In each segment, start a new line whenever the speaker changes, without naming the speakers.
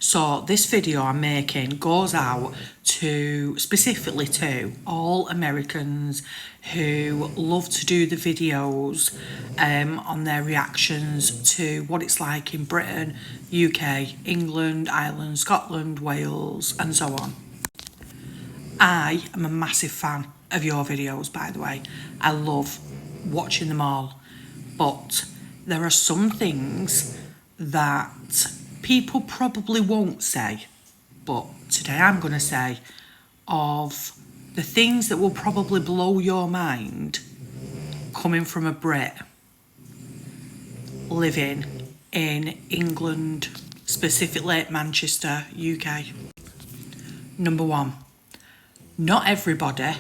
So this video I'm making goes out specifically to all Americans who love to do the videos on their reactions to what it's like in Britain, UK, England, Ireland, Scotland, Wales, and so on. I am a massive fan of your videos, by the way. I love watching them all. But there are some things that people probably won't say, but today I'm going to say, of the things that will probably blow your mind coming from a Brit living in England, specifically Manchester, UK. Number one, not everybody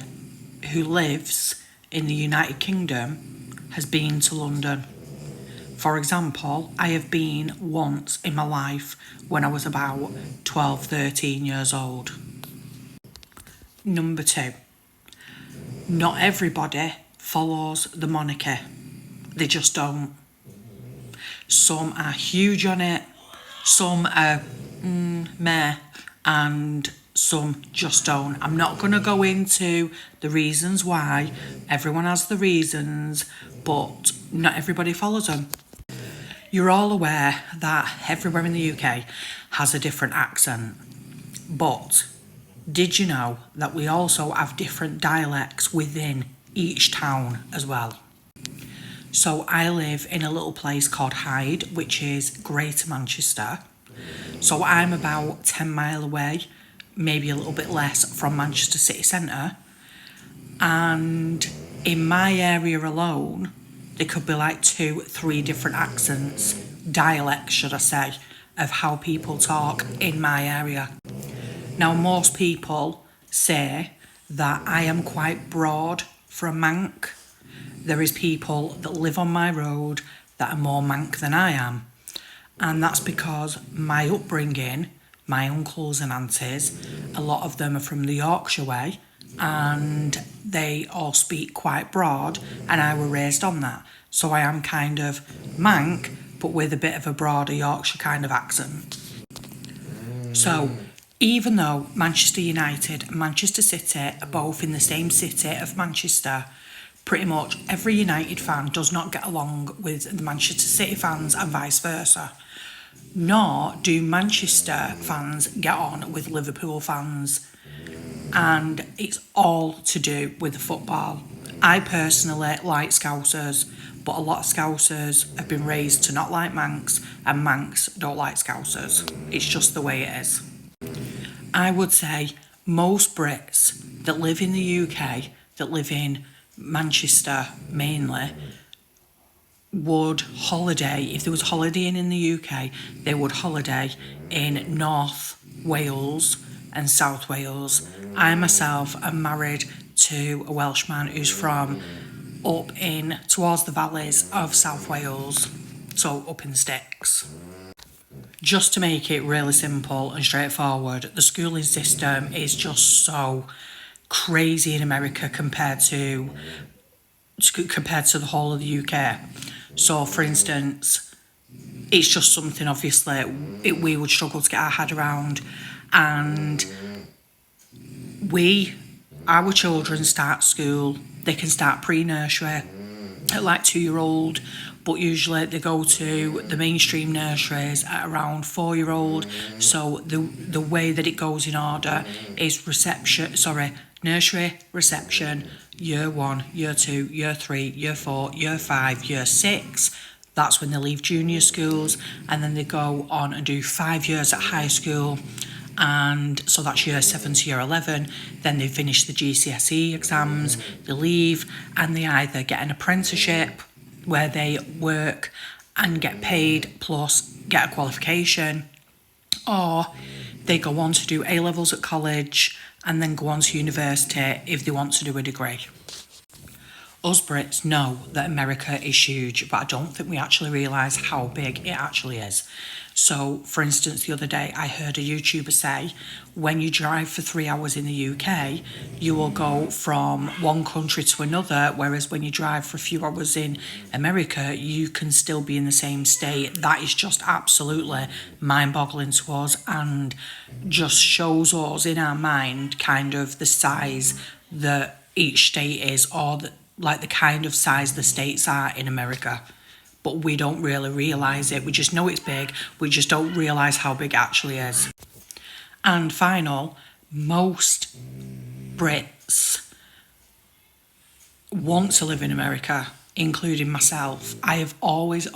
who lives in the United Kingdom has been to London. For example, I have been once in my life when I was about 12, 13 years old. Number two, not everybody follows the monarchy. They just don't. Some are huge on it, some are meh, and some just don't. I'm not going to go into the reasons why. Everyone has the reasons, but not everybody follows them. You're all aware that everywhere in the UK has a different accent, but did you know that we also have different dialects within each town as well? So I live in a little place called Hyde, which is Greater Manchester. So I'm about 10 mile away, maybe a little bit less, from Manchester city centre. And in my area alone, there could be like 2-3 different accents, dialects should I say, of how people talk in my area. Now most people say that I am quite broad for a Manc. There is people that live on my road that are more Manc than I am. And that's because my upbringing, my uncles and aunties, a lot of them are from the Yorkshire way, and they all speak quite broad, and I were raised on that. So I am kind of Manc, but with a bit of a broader Yorkshire kind of accent. So even though Manchester United and Manchester City are both in the same city of Manchester, pretty much every United fan does not get along with the Manchester City fans and vice versa. Nor do Manchester fans get on with Liverpool fans. And it's all to do with the football. I personally like Scousers, but a lot of Scousers have been raised to not like Mancs, and Mancs don't like Scousers. It's just the way it is. I would say most Brits that live in the UK, that live in Manchester mainly, would holiday, if there was holidaying in the UK, they would holiday in North Wales and South Wales. I myself am married to a Welshman who's from up in towards the valleys of South Wales, so up in the sticks. Just to make it really simple and straightforward, the schooling system is just so crazy in America compared to the whole of the UK. So for instance, it's just something obviously we would struggle to get our head around, and our children start school, they can start pre-nursery at like 2-year-old, but usually they go to the mainstream nurseries at around 4-year-old. So the way that it goes in order is nursery, reception, year 1, year 2, year 3, year 4, year 5, year 6. That's when they leave junior schools, and then they go on and do 5 years at high school, and so that's year 7 to year 11. Then they finish the GCSE exams, they leave, and they either get an apprenticeship where they work and get paid plus get a qualification, or they go on to do A-levels at college and then go on to university if they want to do a degree. Us Brits know that America is huge, but I don't think we actually realise how big it actually is. So, for instance, the other day I heard a YouTuber say when you drive for 3 hours in the UK, you will go from one country to another, whereas when you drive for a few hours in America, you can still be in the same state. That is just absolutely mind-boggling to us, and just shows us in our mind kind of the size that each state is, or the kind of size the states are in America. But we don't really realise it. We just know it's big. We just don't realise how big it actually is. And final, most Brits want to live in America, including myself. I have always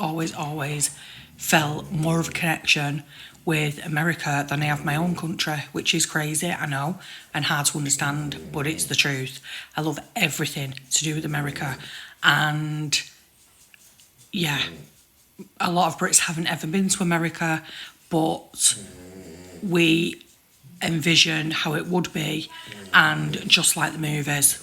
felt more of a connection with America than I have my own country, which is crazy, I know, and hard to understand, but it's the truth. I love everything to do with America. And yeah, a lot of Brits haven't ever been to America, but we envision how it would be, and just like the movies.